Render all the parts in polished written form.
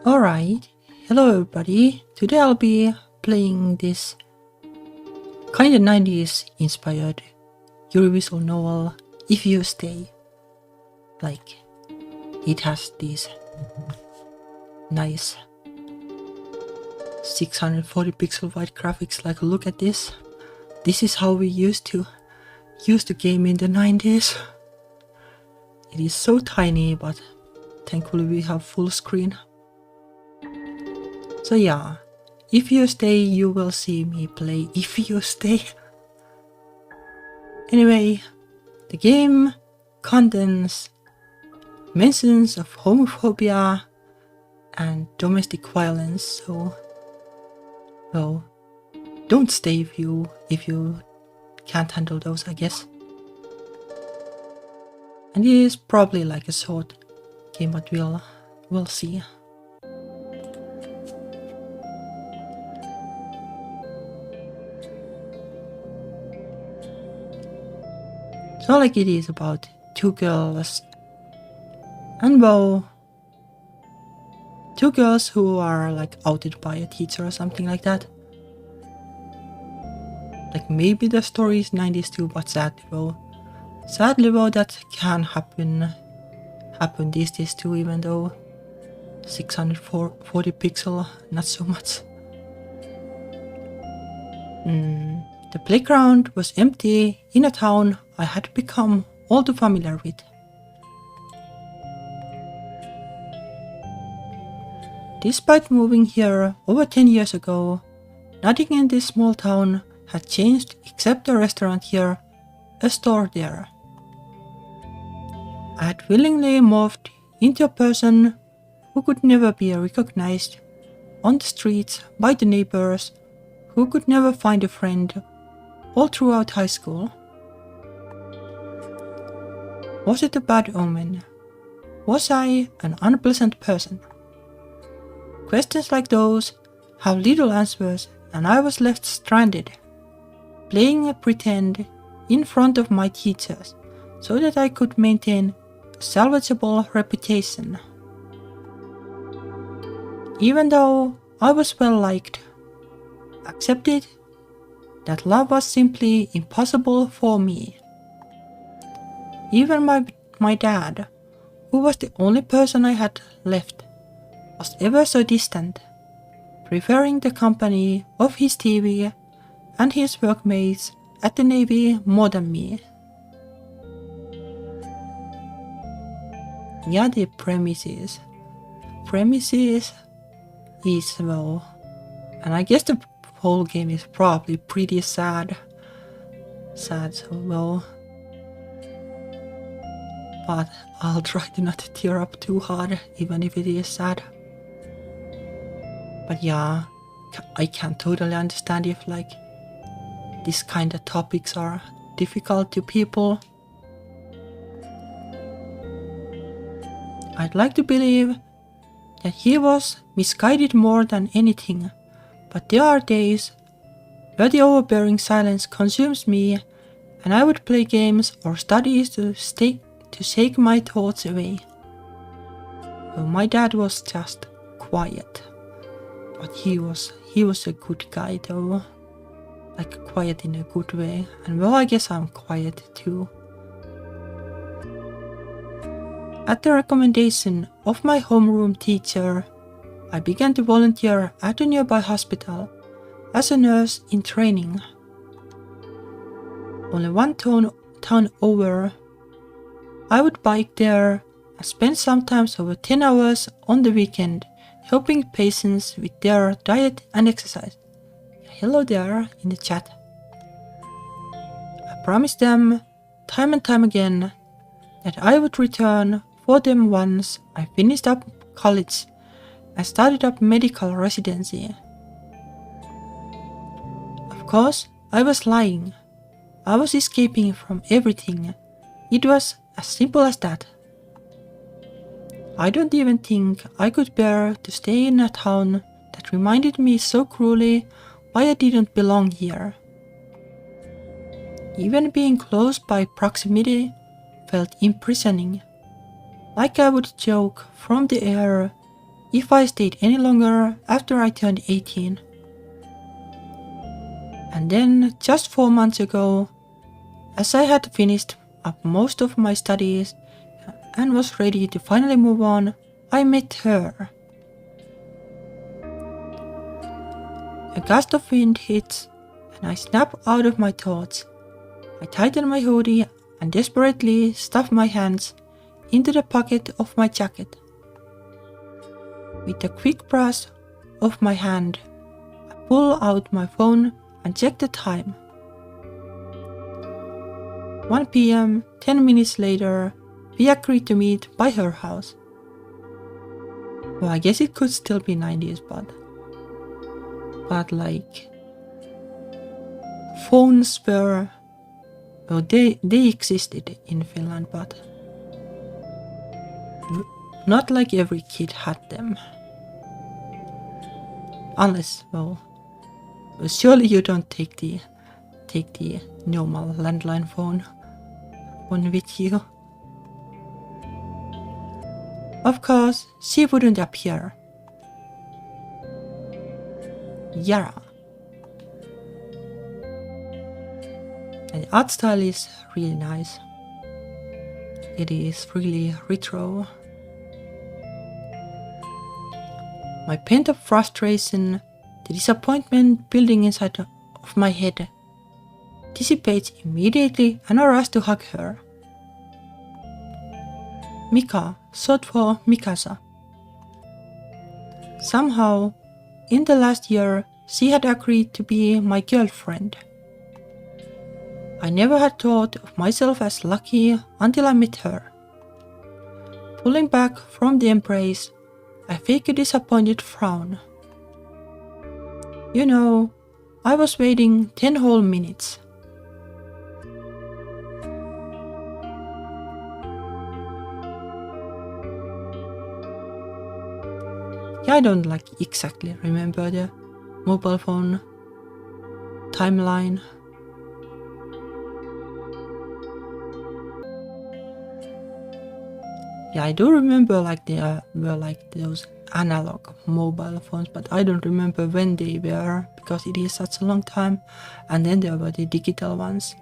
Alright, hello everybody. Today I'll be playing this kinda 90s inspired Yuri visual novel, If You Stay. Like, it has these nice 640 pixel wide graphics. Like, look at this. This is how we used to use the game in the 90s. It is so tiny, but thankfully we have full screen. So yeah, if you stay, you will see me play If You Stay. Anyway, the game contains mentions of homophobia and domestic violence, so well, don't stay if you can't handle those, I guess. And it is probably like a short game, but we'll see. So like it is about two girls and well, two girls who are like outed by a teacher or something like that. Like maybe the story is 90s too, but sadly though that can happen these days too, even though 640 pixel, not so much. The playground was empty in a town I had become all too familiar with. Despite moving here over 10 years ago, nothing in this small town had changed except a restaurant here, a store there. I had willingly morphed into a person who could never be recognized on the streets by the neighbors, who could never find a friend all throughout high school. Was it a bad omen? Was I an unpleasant person? Questions like those have little answers, and I was left stranded, playing a pretend in front of my teachers so that I could maintain a salvageable reputation. Even though I was well liked, accepted, that love was simply impossible for me. Even my dad, who was the only person I had left, was ever so distant, preferring the company of his TV and his workmates at the Navy more than me. Yeah, the premises is well, and I guess the whole game is probably pretty sad, so well, but I'll try to not tear up too hard, even if it is sad. But yeah, I can totally understand if like these kind of topics are difficult to people. I'd like to believe that he was misguided more than anything, but there are days where the overbearing silence consumes me and I would play games or studies to shake my thoughts away. Well, my dad was just quiet, but he was a good guy though, like quiet in a good way, and well, I guess I'm quiet too. At the recommendation of my homeroom teacher, I began to volunteer at a nearby hospital as a nurse in training. Only one town over, I would bike there and spend sometimes over 10 hours on the weekend helping patients with their diet and exercise. Hello there in the chat. I promised them time and time again that I would return for them once I finished up college and started up medical residency. Of course, I was lying. I was escaping from everything. It was as simple as that. I don't even think I could bear to stay in a town that reminded me so cruelly why I didn't belong here. Even being close by proximity felt imprisoning, like I would choke from the air if I stayed any longer after I turned 18. And then, just 4 months ago, as I had finished up most of my studies and was ready to finally move on, I met her. A gust of wind hits, and I snap out of my thoughts. I tighten my hoodie and desperately stuff my hands into the pocket of my jacket. With a quick brush of my hand, I pull out my phone and check the time. 1 p.m., 10 minutes later, we agreed to meet by her house. Well, I guess it could still be 90s, but like, phones were, well, they existed in Finland, but not like every kid had them. Unless, well, surely you don't take the normal landline phone with you. Of course, she wouldn't appear. Yara. And the art style is really nice. It is really retro. My pent-up frustration, the disappointment building inside of my head, dissipates immediately and I rush to hug her. Mika, short for Mikasa. Somehow, in the last year, she had agreed to be my girlfriend. I never had thought of myself as lucky until I met her. Pulling back from the embrace, I fake a disappointed frown. You know, I was waiting 10 whole minutes. Yeah, I don't exactly remember the mobile phone timeline. Yeah, I do remember there were those analog mobile phones, but I don't remember when they were because it is such a long time. And then there were the digital ones.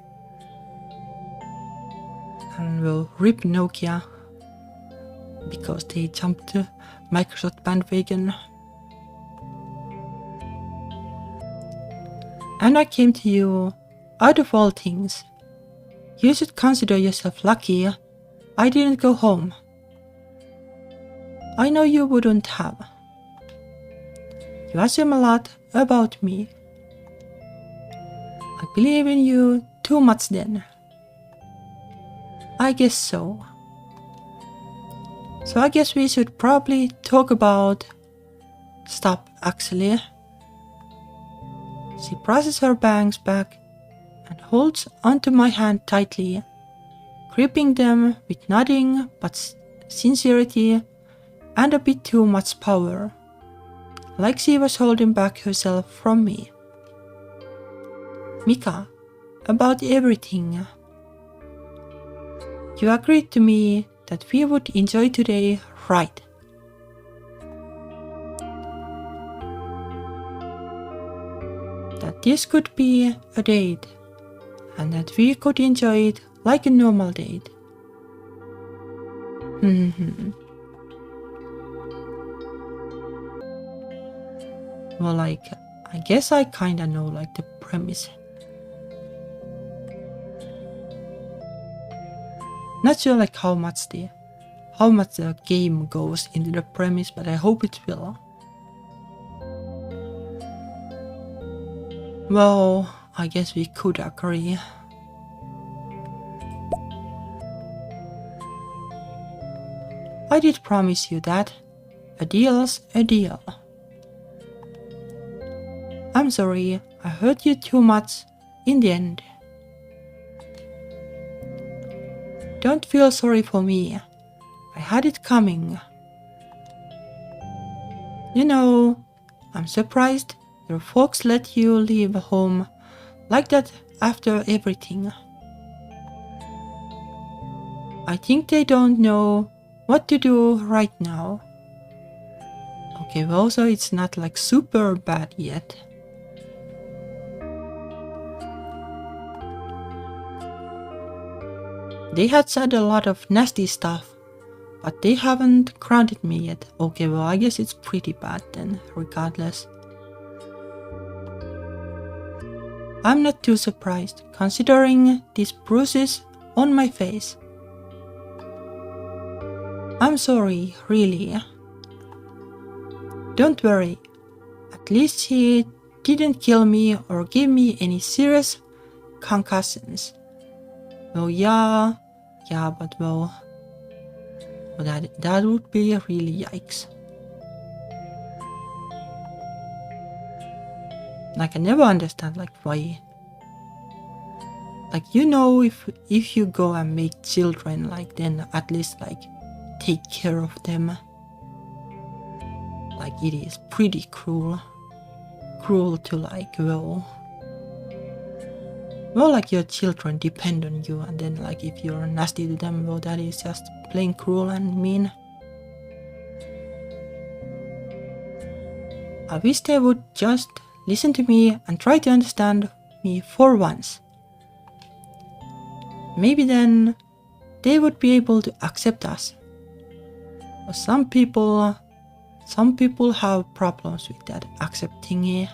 And well, RIP Nokia, because they jumped to Microsoft bandwagon. And I came to you out of all things. You should consider yourself lucky I didn't go home. I know you wouldn't have. You assume a lot about me. I believe in you too much then. I guess so. So I guess we should probably talk about... Stop, actually. She presses her bangs back and holds onto my hand tightly, gripping them with nothing but sincerity and a bit too much power, like she was holding back herself from me. Mika, about everything. You agreed to me that we would enjoy today, right? That this could be a date, and that we could enjoy it like a normal date. Well, I guess I kinda know the premise. Not sure how much the game goes into the premise, but I hope it will. Well, I guess we could agree. I did promise you that. A deal's a deal. I'm sorry, I hurt you too much in the end. Don't feel sorry for me. I had it coming. You know, I'm surprised your folks let you leave home like that after everything. I think they don't know what to do right now. Okay, well, so it's not like super bad yet. They had said a lot of nasty stuff, but they haven't grounded me yet. Okay, well, I guess it's pretty bad then, regardless. I'm not too surprised, considering these bruises on my face. I'm sorry, really. Don't worry. At least he didn't kill me or give me any serious concussions. Well, yeah, but well, that would be really yikes. Like, I never understand, like, why. Like, you know, if you go and make children, like, then at least, like, take care of them. Like, it is pretty cruel to, like, well, like, your children depend on you, and then, like, if you're nasty to them, well, that is just plain cruel and mean. I wish they would just listen to me and try to understand me for once. Maybe then they would be able to accept us. But some people have problems with that accepting it.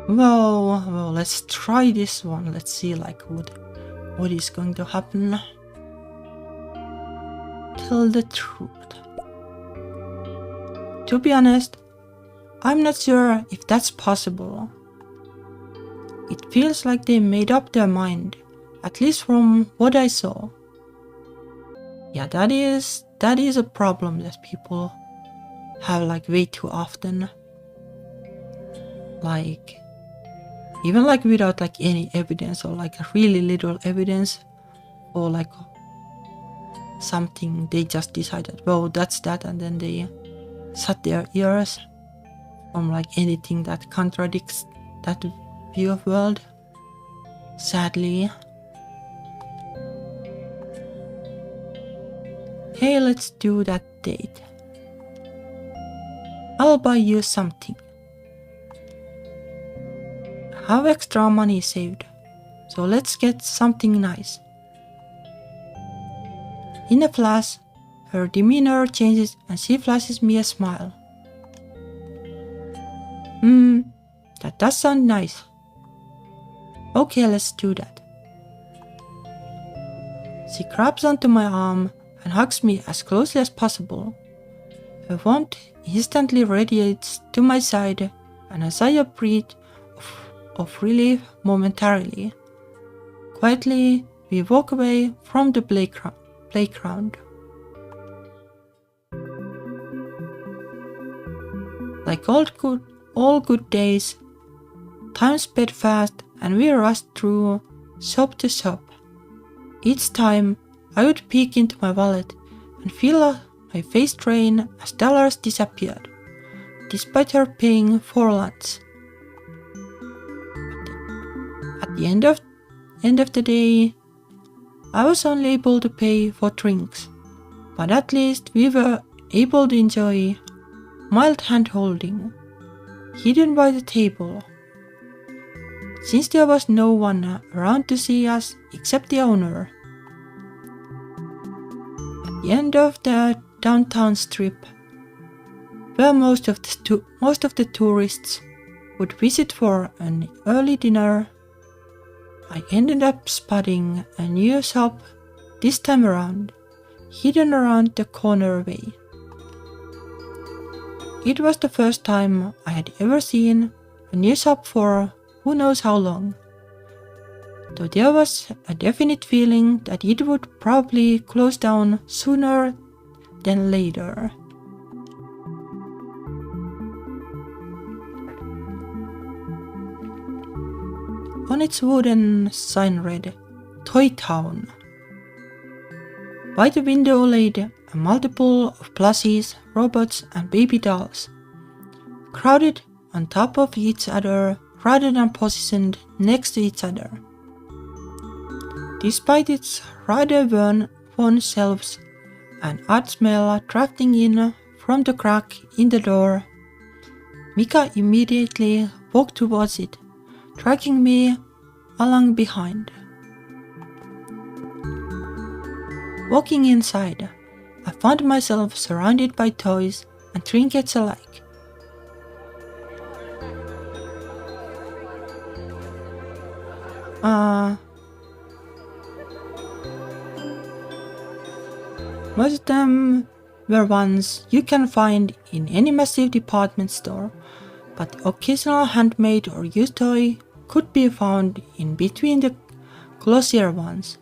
Well, let's try this one. Let's see, like, what is going to happen. Tell the truth. To be honest, I'm not sure if that's possible. It feels like they made up their mind, at least from what I saw. Yeah, that is a problem that people have, like, way too often. Like, even like without like any evidence, or like really little evidence, or like something, they just decided, well, that's that, and then they shut their ears from like anything that contradicts that view of world. Sadly. Hey, let's do that date. I'll buy you something. Have extra money saved, so let's get something nice. In a flash, her demeanor changes and she flashes me a smile. That does sound nice. Okay, let's do that. She grabs onto my arm and hugs me as closely as possible. Her warmth instantly radiates to my side, and I sigh a breath of relief momentarily. Quietly, we walk away from the playground. Like all good days, time sped fast and we rushed through shop to shop. Each time, I would peek into my wallet and feel my face drain as dollars disappeared, despite her paying for lunch. At the end of the day, I was only able to pay for drinks, but at least we were able to enjoy mild hand-holding, hidden by the table. Since there was no one around to see us except the owner. At the end of the downtown strip, where most of the tourists would visit for an early dinner, I ended up spotting a new shop, this time around, hidden around the corner way. It was the first time I had ever seen a new shop for who knows how long, though there was a definite feeling that it would probably close down sooner than later. On its wooden sign read, Toy Town. By the window laid a multiple of plushies, robots and baby dolls, crowded on top of each other rather than positioned next to each other. Despite its rather worn shelves and odd smell drafting in from the crack in the door, Mika immediately walked towards it, dragging me along behind. Walking inside, I found myself surrounded by toys and trinkets alike. Most of them were ones you can find in any massive department store, but occasional handmade or used toy could be found in between the glossier ones,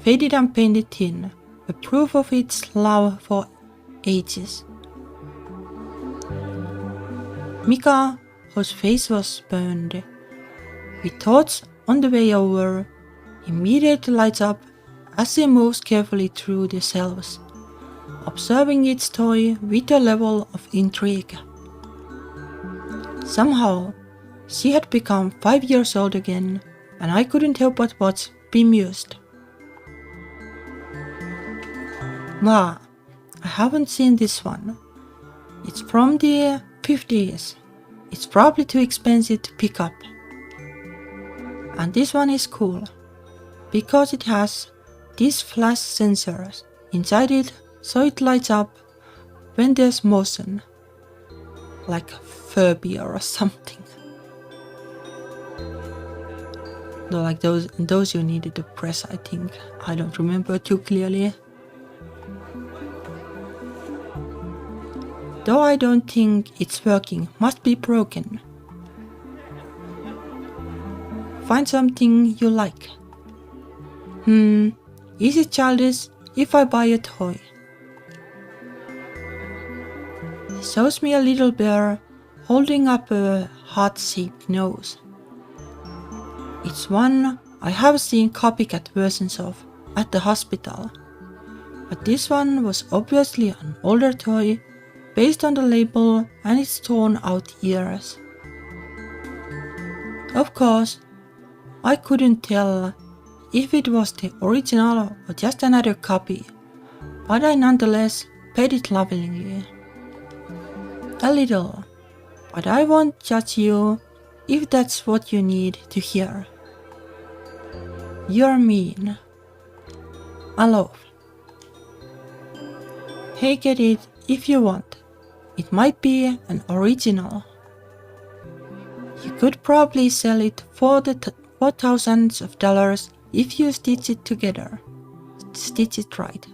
faded and painted tin, a proof of its love for ages. Mika, whose face was burned, with thoughts on the way over, immediately lights up as she moves carefully through the shelves, observing each toy with a level of intrigue. Somehow, she had become 5 years old again, and I couldn't help but watch bemused. Ma, I haven't seen this one. It's from the 50s. It's probably too expensive to pick up. And this one is cool, because it has these flash sensors inside it, so it lights up when there's motion, like a Furby or something. No, like those you needed to press, I think. I don't remember too clearly. Though I don't think it's working, must be broken. Find something you like. Is it childish if I buy a toy? He shows me a little bear holding up a heart-shaped nose. It's one I have seen copycat versions of at the hospital, but this one was obviously an older toy based on the label and its torn out ears. Of course, I couldn't tell if it was the original or just another copy, but I nonetheless paid it lovingly. A little, but I won't judge you if that's what you need to hear. You're mean. I love. Hey, get it if you want. It might be an original. You could probably sell it for thousands of dollars if you stitch it together. Stitch it right.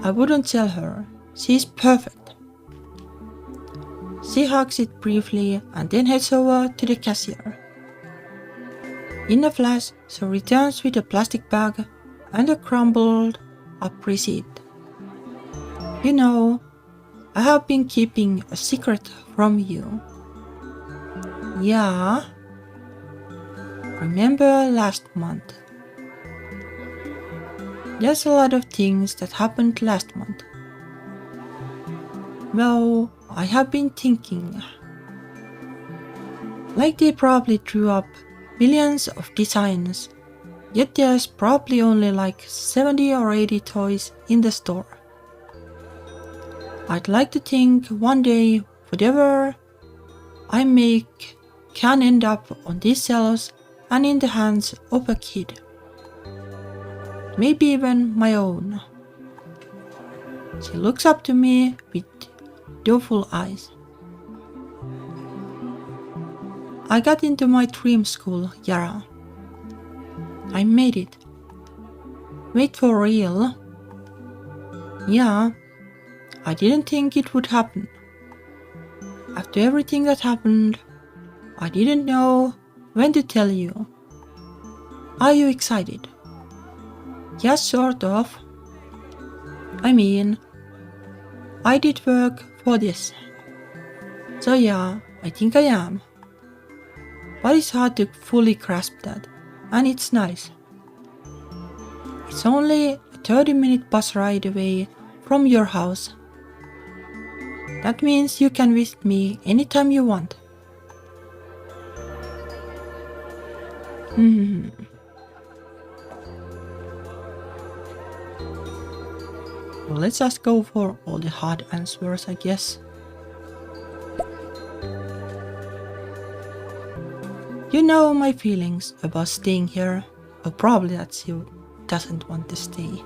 I wouldn't tell her. She's perfect. She hugs it briefly and then heads over to the cashier. In a flash, she returns with a plastic bag and a crumbled up receipt. You know, I have been keeping a secret from you. Yeah. Remember last month? There's a lot of things that happened last month. Well, I have been thinking. Like they probably drew up millions of designs, yet there's probably only like 70 or 80 toys in the store. I'd like to think one day whatever I make can end up on these shelves and in the hands of a kid. Maybe even my own. She looks up to me with doubtful eyes. I got into my dream school, Yara. I made it. Wait, for real? Yeah, I didn't think it would happen. After everything that happened, I didn't know when to tell you. Are you excited? Yes, sort of. I mean, I did work for this. So yeah, I think I am. But it's hard to fully grasp that and it's nice. It's only a 30-minute bus ride away from your house. That means you can visit me anytime you want. Well, let's just go for all the hard answers, I guess. You know my feelings about staying here, or probably that she doesn't want to stay.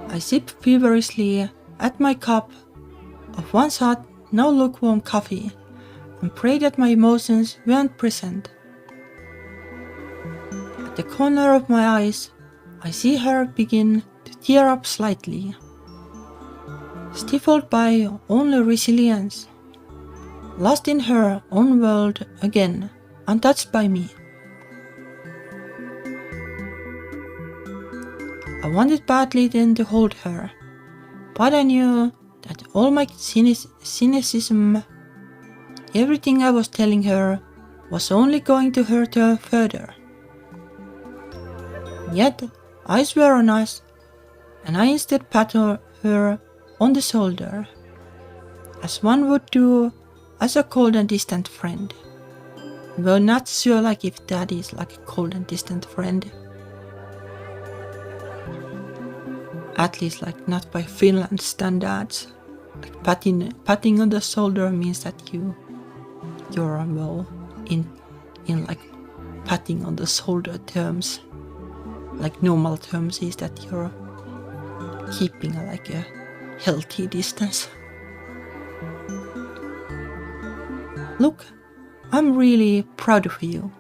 I sip feverishly at my cup of once hot, now lukewarm coffee and pray that my emotions weren't present. At the corner of my eyes, I see her begin to tear up slightly, stifled by only resilience, lost in her own world again, untouched by me. I wanted badly then to hold her, but I knew that all my cynicism, everything I was telling her, was only going to hurt her further. Yet, eyes were on us, and I instead patted her on the shoulder, as one would do as a cold and distant friend. We're not sure if that is like a cold and distant friend. At least not by Finland standards. Patting on the shoulder means that you're well in patting on the shoulder terms. Normal terms is that you're keeping a healthy distance. Look, I'm really proud of you.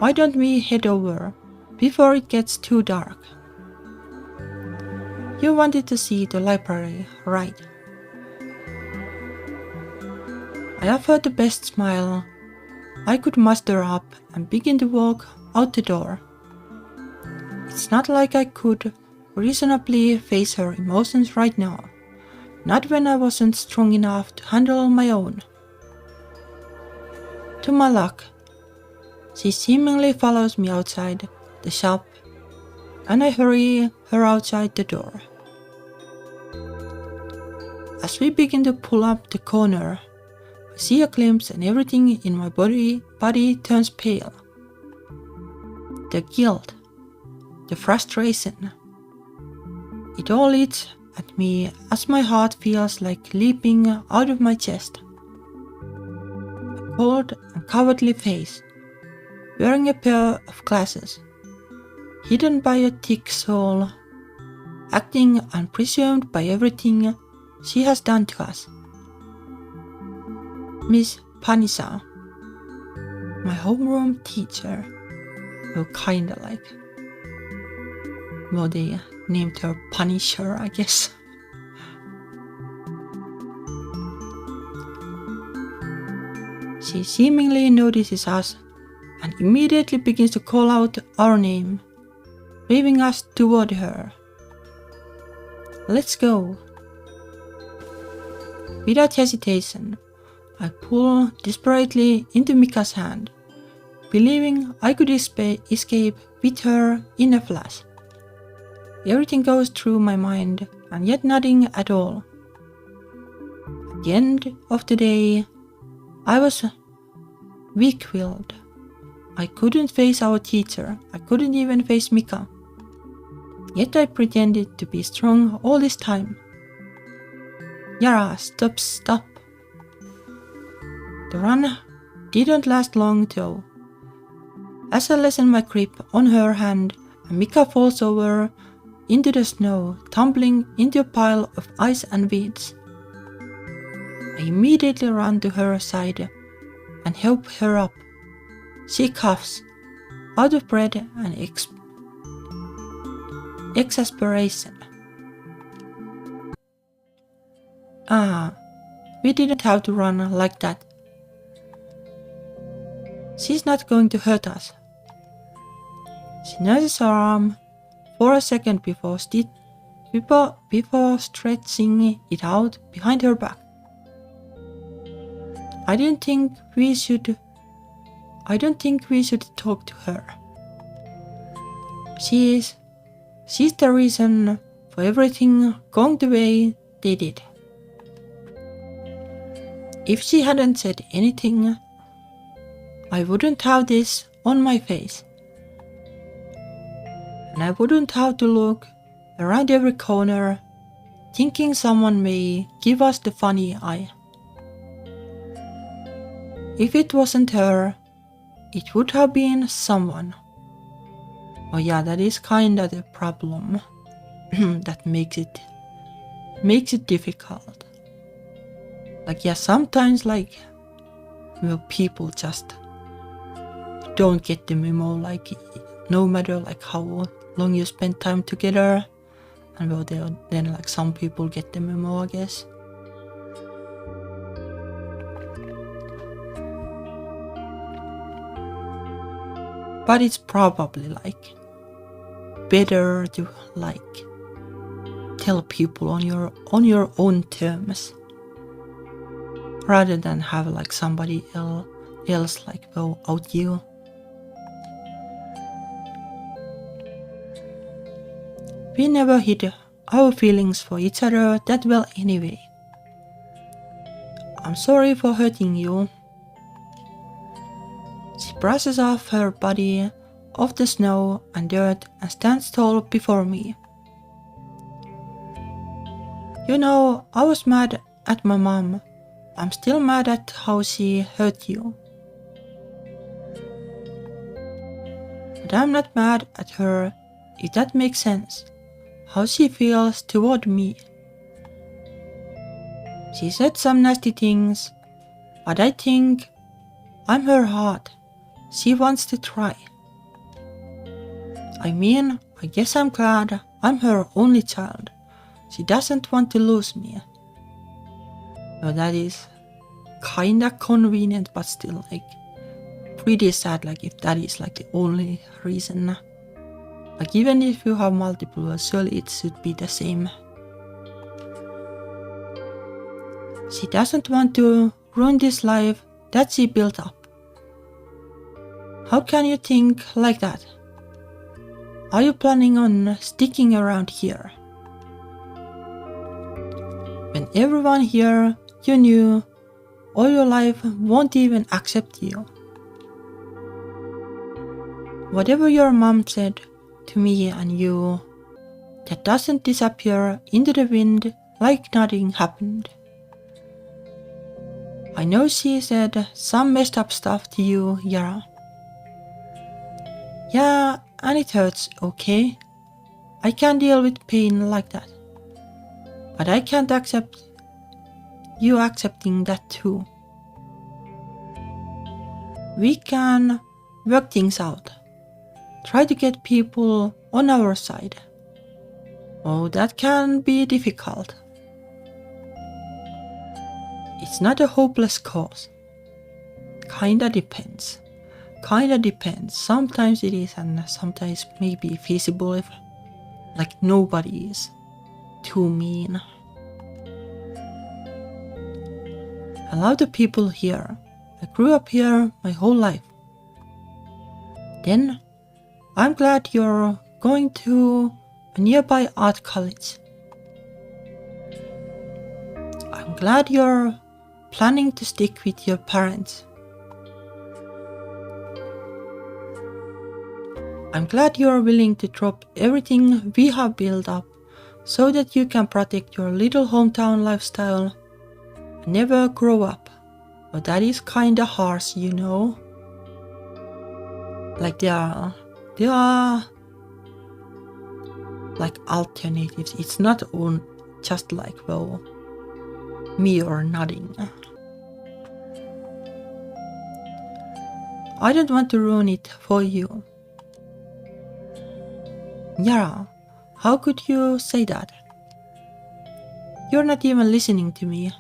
Why don't we head over before it gets too dark? You wanted to see the library, right? I offered the best smile I could muster up and began to walk out the door. It's not like I could reasonably face her emotions right now, not when I wasn't strong enough to handle my own. To my luck, she seemingly follows me outside the shop, and I hurry her outside the door. As we begin to pull up the corner, I see a glimpse and everything in my body turns pale. The guilt, the frustration, it all eats at me as my heart feels like leaping out of my chest. A cold and cowardly face, wearing a pair of glasses, hidden by a thick soul, acting unpresumed by everything she has done to us. Miss Panisa, my homeroom teacher, who kinda well, they named her Punisher, I guess. She seemingly notices us and immediately begins to call out our name, waving us toward her. Let's go. Without hesitation, I pull desperately into Mika's hand, believing I could escape with her in a flash. Everything goes through my mind, and yet nothing at all. At the end of the day, I was weak-willed. I couldn't face our teacher. I couldn't even face Mika. Yet I pretended to be strong all this time. Yara, stop. The run didn't last long though. As I lessen my grip on her hand, and Mika falls over into the snow, tumbling into a pile of ice and weeds. I immediately run to her side and help her up. She coughs, out of breath and exasperation. We didn't have to run like that. She's not going to hurt us. She nurses her arm for a second before stretching it out behind her back. I don't think we should talk to her. She's the reason for everything going the way they did. If she hadn't said anything, I wouldn't have this on my face. And I wouldn't have to look around every corner, thinking someone may give us the funny eye. If it wasn't her, it would have been someone. Oh yeah, that is kinda the problem that makes it difficult. Like yeah, sometimes like people just don't get the memo, like no matter like how long you spend time together, and then like some people get the memo, I guess. But it's probably like better to like tell people on your own terms rather than have like somebody else like go out you. We never hid our feelings for each other that well anyway. I'm sorry for hurting you. She brushes off her body off the snow and dirt and stands tall before me. You know, I was mad at my mom. I'm still mad at how she hurt you. But I'm not mad at her, if that makes sense. How she feels toward me. She said some nasty things, but I think I'm her heart. She wants to try. I mean, I guess I'm glad I'm her only child. She doesn't want to lose me. Well, that is kinda convenient, but still like pretty sad, like if that is like the only reason. Like even if you have multiple, surely it should be the same. She doesn't want to ruin this life that she built up. How can you think like that? Are you planning on sticking around here? When everyone here you knew all your life won't even accept you. Whatever your mom said to me and you, that doesn't disappear into the wind like nothing happened. I know she said some messed up stuff to you, Yara. Yeah, and it hurts, okay? I can deal with pain like that. But I can't accept you accepting that too. We can work things out. Try to get people on our side. Oh, that can be difficult. It's not a hopeless cause. Kinda depends. Sometimes it is and sometimes maybe feasible if like nobody is too mean. I love the people here. I grew up here my whole life. Then I'm glad you're going to a nearby art college. I'm glad you're planning to stick with your parents. I'm glad you're willing to drop everything we have built up so that you can protect your little hometown lifestyle and never grow up. But that is kinda harsh, you know. Like there are like alternatives. It's not on just like, well, me or nothing. I don't want to ruin it for you. Yara, how could you say that? You're not even listening to me.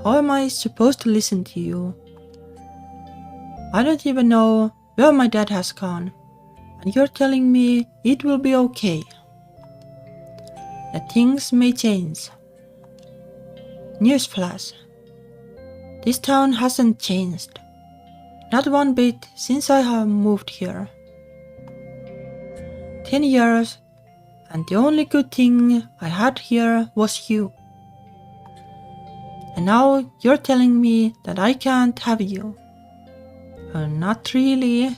How am I supposed to listen to you? I don't even know where my dad has gone, and you're telling me it will be okay. That things may change. Newsflash. This town hasn't changed. Not one bit since I have moved here. 10 years, and the only good thing I had here was you. And now you're telling me that I can't have you. Not really.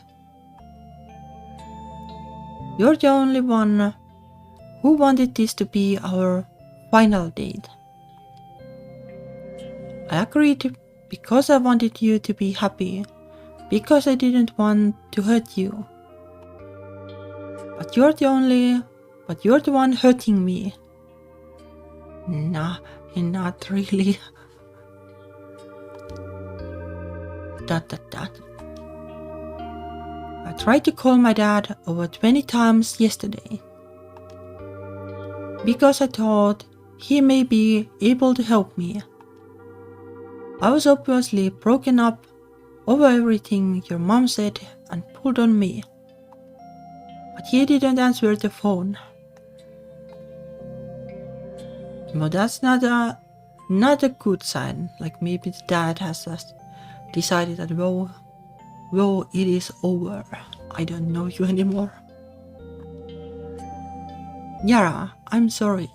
You're the only one who wanted this to be our final date. I agreed because I wanted you to be happy, because I didn't want to hurt you. But you're the one hurting me. Nah, not really. ... I tried to call my dad over 20 times yesterday, because I thought he may be able to help me. I was obviously broken up over everything your mom said and pulled on me, but he didn't answer the phone. But that's not a good sign. Like maybe the dad has just decided that well, it is over. I don't know you anymore. Yara, I'm sorry.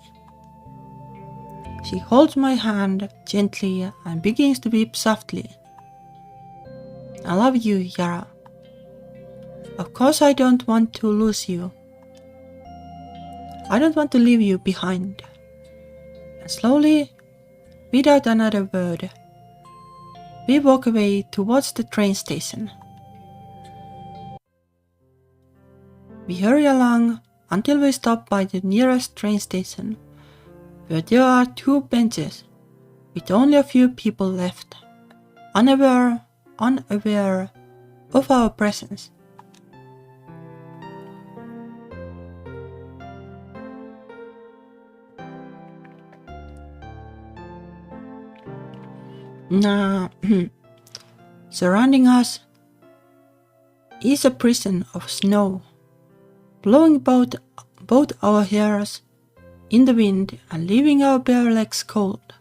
She holds my hand gently and begins to weep softly. I love you, Yara. Of course I don't want to lose you. I don't want to leave you behind. And slowly, without another word, we walk away towards the train station. We hurry along until we stop by the nearest train station, where there are 2 benches with only a few people left, unaware of our presence. Surrounding us is a prison of snow, blowing both our hairs in the wind and leaving our bare legs cold.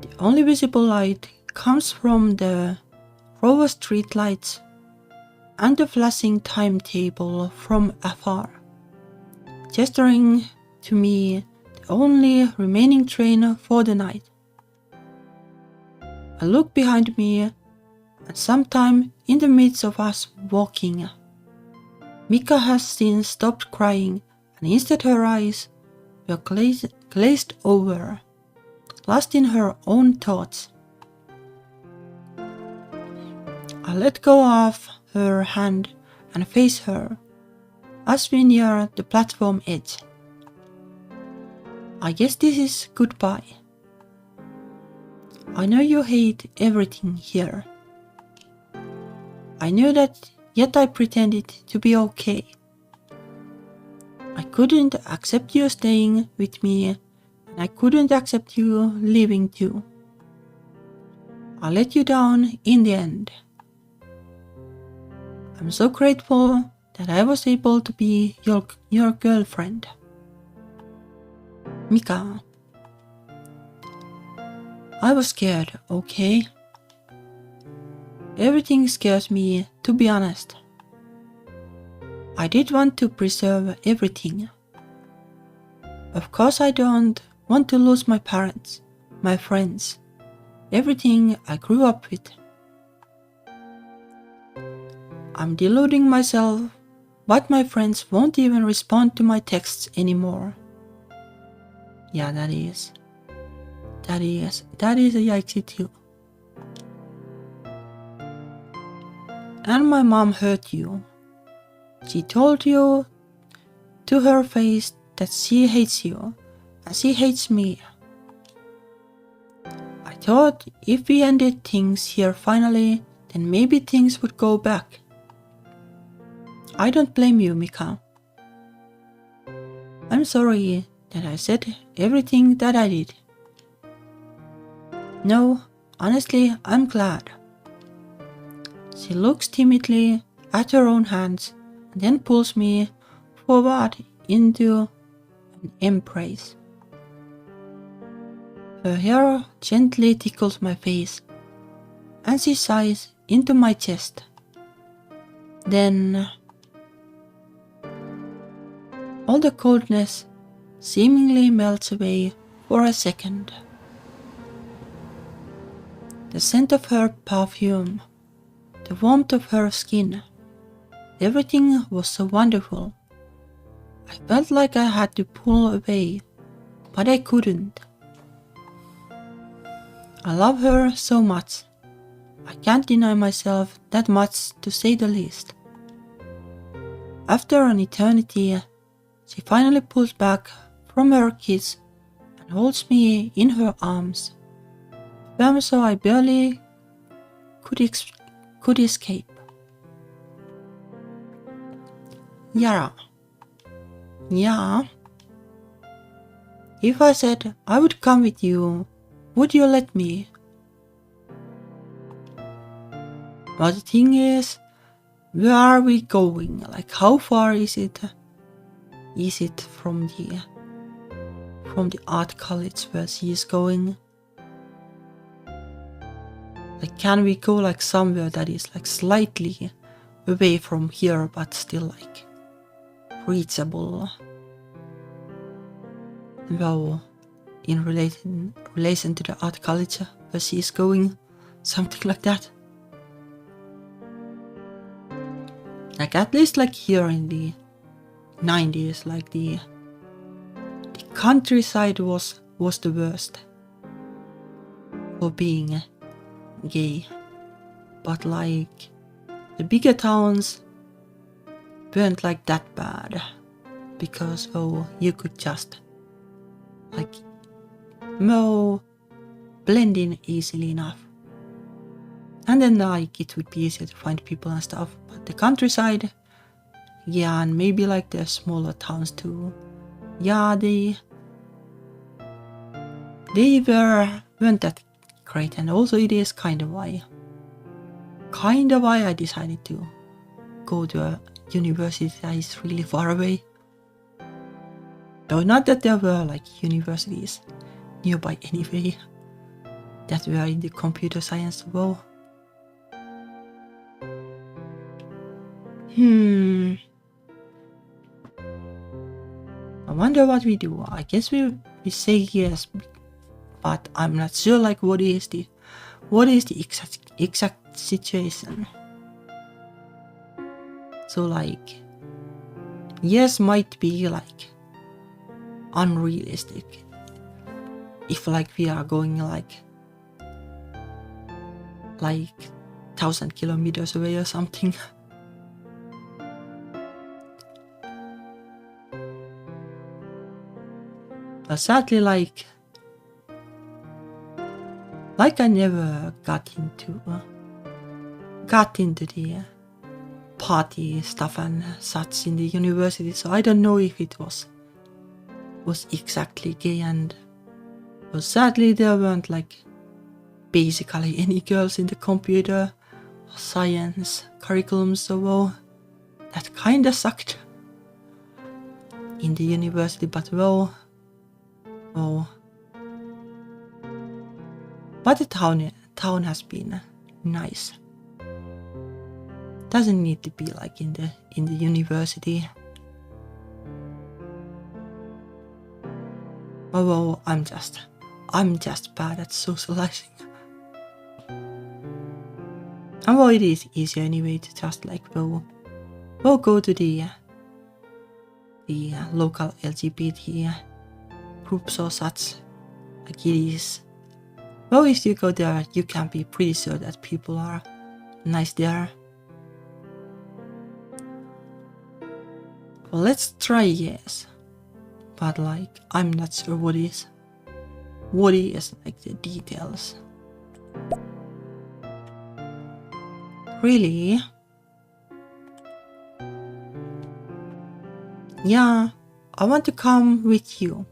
The only visible light comes from the row of street lights and the flashing timetable from afar, gesturing to me the only remaining train for the night. I look behind me, and sometime in the midst of us walking, Mika has since stopped crying, and instead her eyes were glazed over, lost in her own thoughts. I let go of her hand and face her as we near the platform edge. I guess this is goodbye. I know you hate everything here. I knew that, yet I pretended to be okay. I couldn't accept you staying with me, and I couldn't accept you leaving too. I let you down in the end. I'm so grateful that I was able to be your girlfriend. Mika. I was scared, okay? Everything scares me, to be honest. I did want to preserve everything. Of course I don't want to lose my parents, my friends, everything I grew up with. I'm deluding myself, but my friends won't even respond to my texts anymore. Yeah, that is a yikesy too. And my mom hurt you. She told you to her face that she hates you, and she hates me. I thought if we ended things here finally, then maybe things would go back. I don't blame you, Mika. I'm sorry that I said everything that I did. No, honestly, I'm glad. She looks timidly at her own hands and then pulls me forward into an embrace. Her hair gently tickles my face, and she sighs into my chest. Then all the coldness seemingly melts away for a second. The scent of her perfume, the warmth of her skin, everything was so wonderful. I felt like I had to pull away, but I couldn't. I love her so much. I can't deny myself that much, to say the least. After an eternity, she finally pulls back from her kiss and holds me in her arms, firm so I barely could escape. Yara. Yeah. If I said I would come with you, would you let me? But the thing is, where are we going? Like, how far is it? Is it from the art college where she is going? Like, can we go like somewhere that is like slightly away from here, but still like reachable? Well, in relation to the art college where she is going, something like that. Like, at least like here in the 90s, like the countryside was the worst for being gay. But like the bigger towns weren't like that bad, because you could just like blend in easily enough. And then like it would be easier to find people and stuff. But the countryside, yeah, and maybe like the smaller towns too, yeah, they weren't that great. And also it is kind of why I decided to go to a university that is really far away. Though not that there were like universities nearby anyway that were in the computer science world. I wonder what we do. I guess we say yes, but I'm not sure like what is the exact situation. So like, yes might be like unrealistic if like we are going like 1,000 kilometers away or something. But sadly, like I never got into the party stuff and such in the university, so I don't know if it was exactly gay. And well, sadly there weren't like basically any girls in the computer or science curriculum, so that kinda sucked in the university. But but the town has been nice. Doesn't need to be like in the university. Oh, I'm just bad at socializing. And well, it is easier anyway to just like go to the local LGBT groups or such. Like it is. Well, if you go there, you can be pretty sure that people are nice there. Well, let's try yes. But like, I'm not sure what is like the details. Really? Yeah, I want to come with you.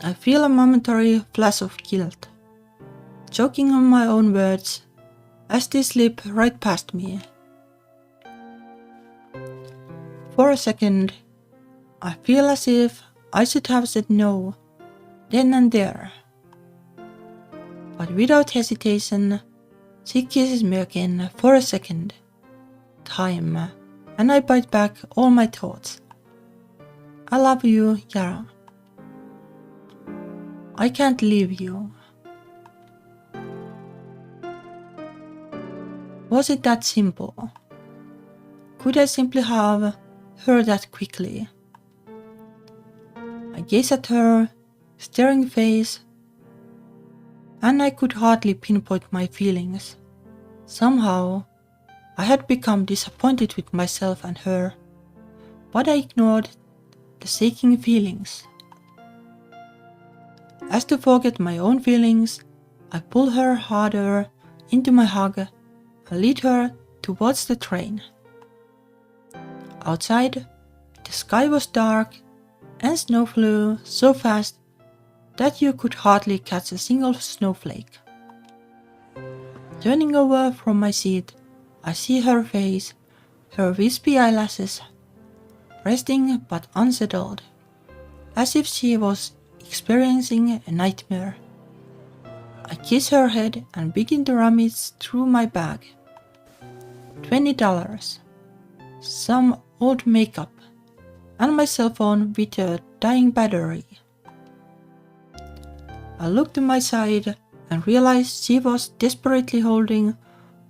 I feel a momentary flash of guilt, choking on my own words as they slip right past me. For a second, I feel as if I should have said no, then and there. But without hesitation, she kisses me again for a second time, and I bite back all my thoughts. I love you, Yara. I can't leave you. Was it that simple? Could I simply have heard that quickly? I gaze at her staring face, and I could hardly pinpoint my feelings. Somehow, I had become disappointed with myself and her, but I ignored the sinking feelings. As to forget my own feelings, I pull her harder into my hug and lead her towards the train. Outside, the sky was dark and snow flew so fast that you could hardly catch a single snowflake. Turning over from my seat, I see her face, her wispy eyelashes, resting but unsettled, as if she was experiencing a nightmare. I kiss her head and begin to rummage through my bag. $20, some old makeup, and my cell phone with a dying battery. I looked to my side and realized she was desperately holding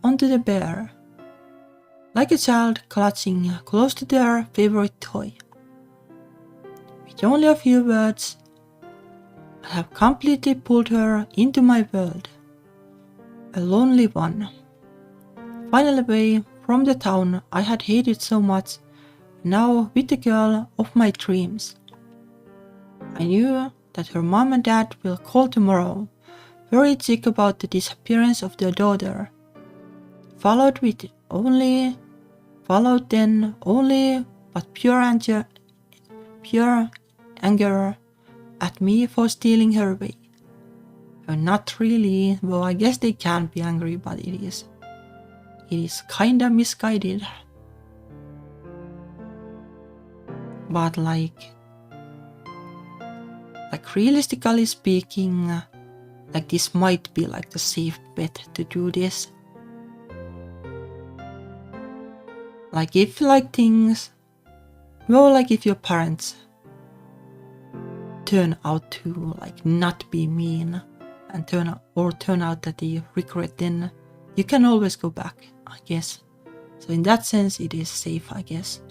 onto the bear, like a child clutching close to their favorite toy. With only a few words, I have completely pulled her into my world, a lonely one. Finally away from the town I had hated so much, now with the girl of my dreams. I knew that her mom and dad will call tomorrow, worried sick about the disappearance of their daughter, followed then only but pure anger at me for stealing her away. Not really, well, I guess they can be angry, but it is kinda misguided. But like realistically speaking, like this might be like the safe bet to do this. Like if things, well, like if your parents turn out to like not be mean and turn out that they regret, then you can always go back, I guess. So in that sense it is safe, I guess.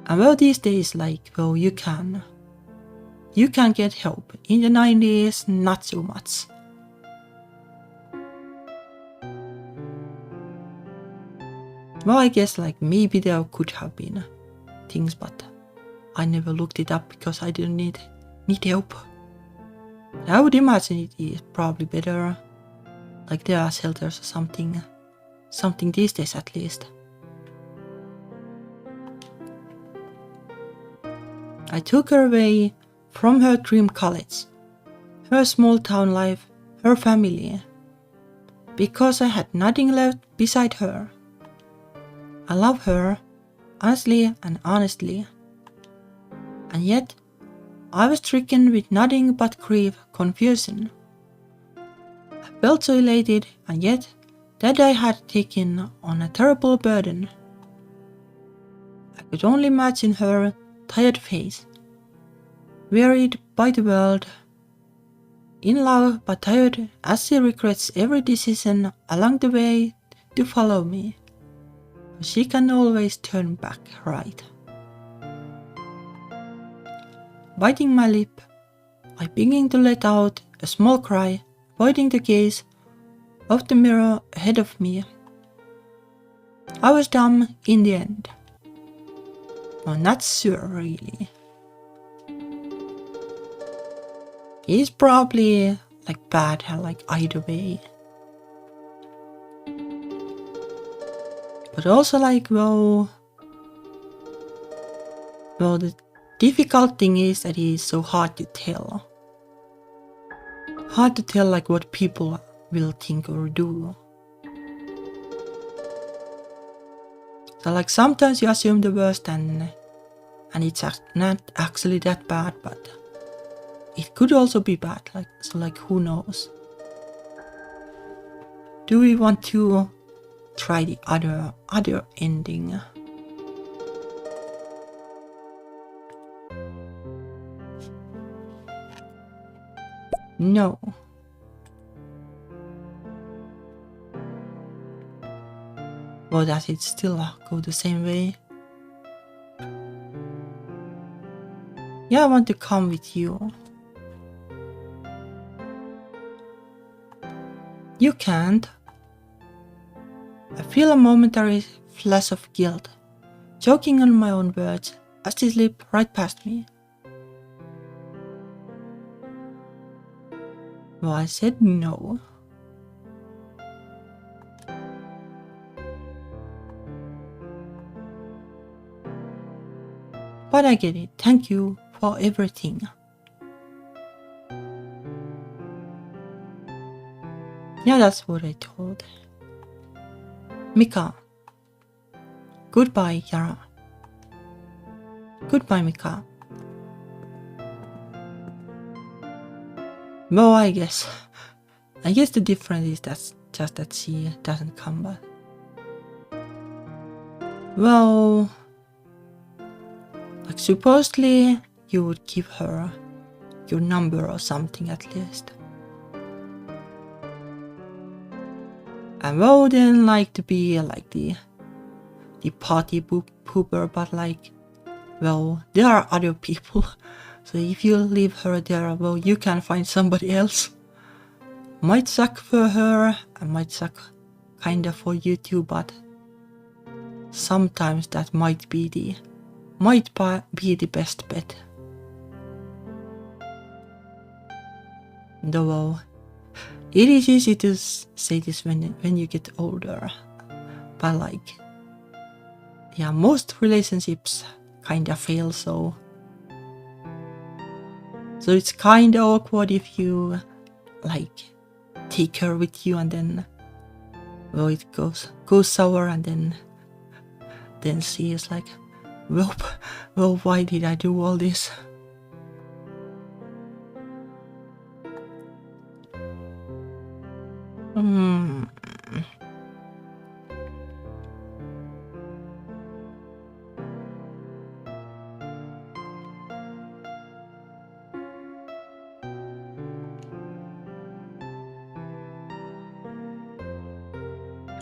And well, these days, like, well, you can get help. In the 90s, not so much. Well, I guess like maybe there could have been things, but I never looked it up because I didn't need help. I would imagine it is probably better, like there are shelters or something these days at least. I took her away from her dream college, her small town life, her family, because I had nothing left beside her. I love her, honestly and honestly, and yet I was stricken with nothing but grief, confusion. I felt so elated, and yet that I had taken on a terrible burden. I could only imagine her tired face, wearied by the world, in love but tired as she regrets every decision along the way to follow me. She can always turn back, right? Biting my lip, I begin to let out a small cry, avoiding the gaze of the mirror ahead of me. I was dumb in the end. Well, not sure, really. It's probably like bad, like either way. But also like, well, the difficult thing is that it is so hard to tell. Hard to tell like what people will think or do. So like sometimes you assume the worst and and it's not actually that bad, but it could also be bad, like who knows. Do we want to try the other ending? No. Well, does it still go the same way? Yeah, I want to come with you. You can't. I feel a momentary flash of guilt, choking on my own words as they slip right past me. Well, I said no. But I get it. Thank you for everything. Yeah, that's what I told. Mika. Goodbye, Yara. Goodbye, Mika. Well, I guess the difference is that's just that she doesn't come back. Well, like supposedly you would give her your number or something at least. And well, then like to be like the party pooper, but like, well, there are other people. So if you leave her there, well, you can find somebody else. Might suck for her, and might suck kinda for you too, but sometimes that might be the best bet. Though it is easy to say this when you get older, but like, yeah, most relationships kinda fail, so it's kinda awkward if you like take her with you and then, well, it goes sour, and then she is like, well, why did I do all this?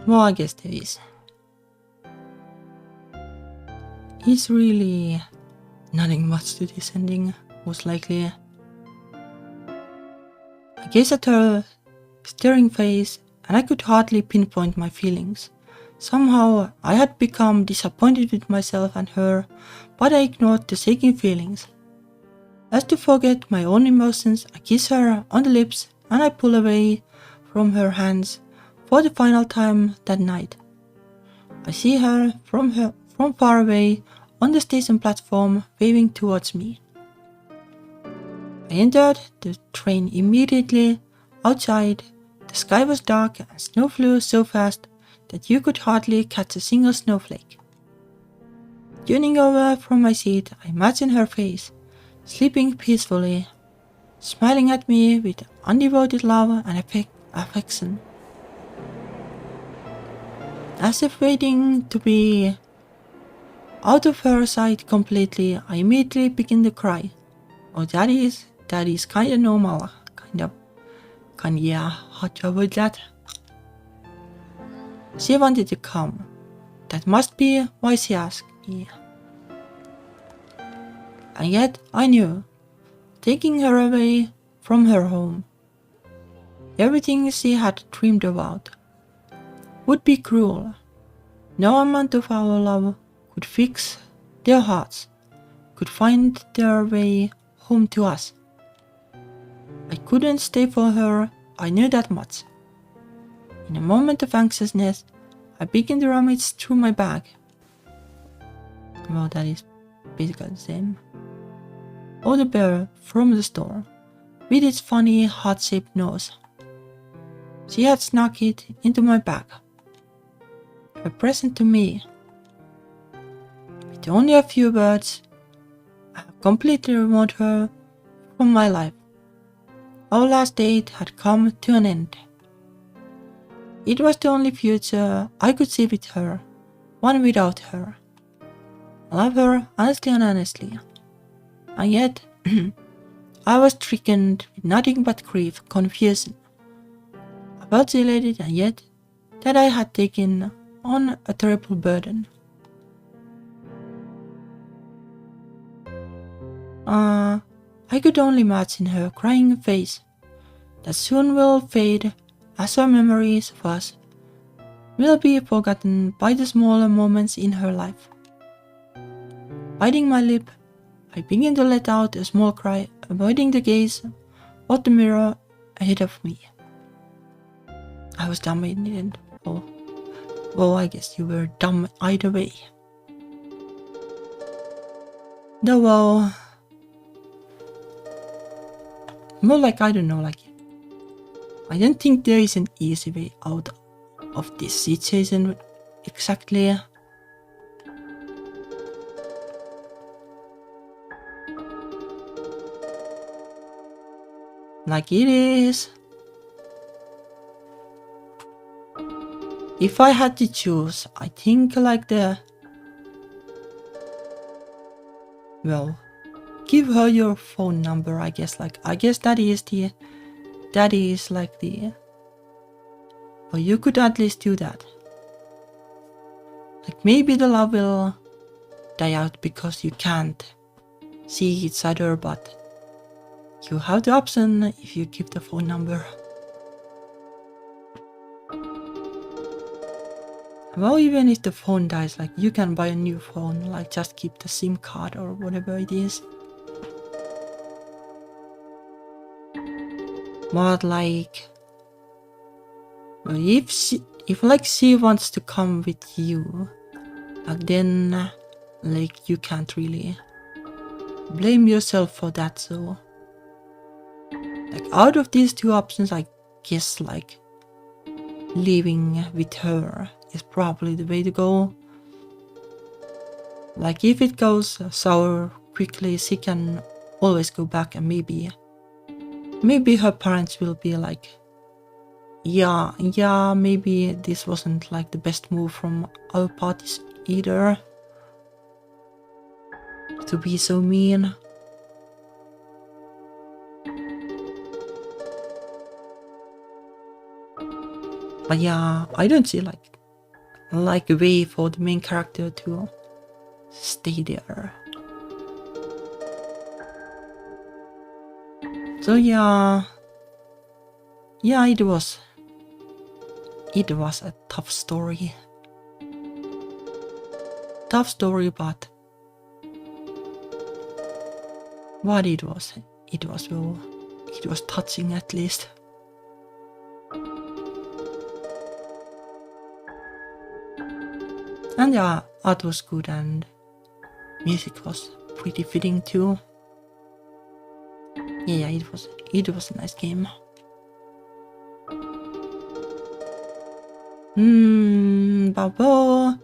Well, I guess there is. It's really nothing much to this ending, most likely. I gazed at her staring face, and I could hardly pinpoint my feelings. Somehow, I had become disappointed with myself and her, but I ignored the sinking feelings. As to forget my own emotions, I kiss her on the lips, and I pull away from her hands for the final time that night. I see her from far away on the station platform, waving towards me. I entered the train immediately. Outside, the sky was dark and snow flew so fast that you could hardly catch a single snowflake. Tuning over from my seat, I imagined her face, sleeping peacefully, smiling at me with undevoted love and affection. As if waiting to be out of her sight completely, I immediately began to cry. Oh, that is kinda normal. Yeah, how to avoid that? She wanted to come. That must be why she asked me. And yet I knew, taking her away from her home, everything she had dreamed about, would be cruel. No amount of our love could fix their hearts, could find their way home to us. I couldn't stay for her, I knew that much. In a moment of anxiousness, I began to rummage through my bag. Well, that is basically the same. Oh, the bear from the store, with its funny heart-shaped nose. She had snuck it into my bag. A present to me. With only a few words, completely removed her from my life. Our last date had come to an end. It was the only future I could see with her, one without her. I love her honestly. And yet, I was stricken with nothing but grief, confusion. I felt elated and yet that I had taken on a terrible burden. I could only imagine her crying face that soon will fade as her memories of us will be forgotten by the smaller moments in her life. Biting my lip, I began to let out a small cry, avoiding the gaze of the mirror ahead of me. I was dumb in the end. Well, I guess you were dumb either way. No, well, more like, I don't know, like, I don't think there is an easy way out of this situation exactly. Like it is. If I had to choose, I think like well, give her your phone number, I guess. I guess that is like well, you could at least do that. Like maybe the love will die out because you can't see each other, but you have the option if you keep the phone number. Well, even if the phone dies, like you can buy a new phone, like just keep the SIM card or whatever it is. But like, well, if she wants to come with you, like then like you can't really blame yourself for that. So like out of these two options, I guess like living with her is probably the way to go. Like if it goes sour quickly, she can always go back and maybe her parents will be like, yeah, maybe this wasn't like the best move from our parties either, to be so mean. But yeah, I don't see like a way for the main character to stay there. So yeah, it was a tough story. But what it was touching at least. And yeah, art was good and music was pretty fitting too. Yeah, it was a nice game. But well,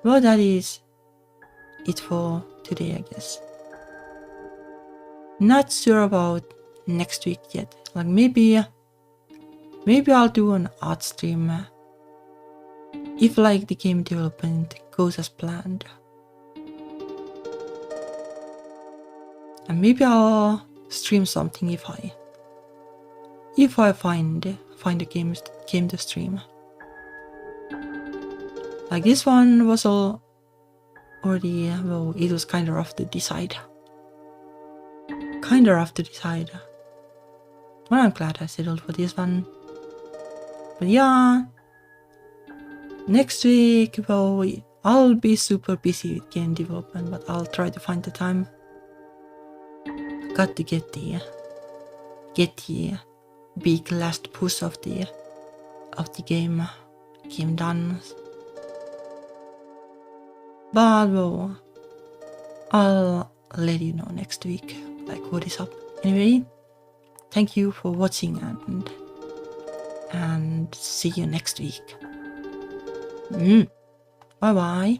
that is it for today, I guess. Not sure about next week yet. Like maybe I'll do an art stream if like the game development goes as planned. And maybe I'll stream something if I find a game to stream. Like this one was already, well, it was kind of rough to decide. Well, I'm glad I settled for this one. But yeah, next week, well, I'll be super busy with game development, but I'll try to find the time. Got to get the big last push of the game done. But well, I'll let you know next week, like what is up. Anyway, thank you for watching and see you next week. Bye bye.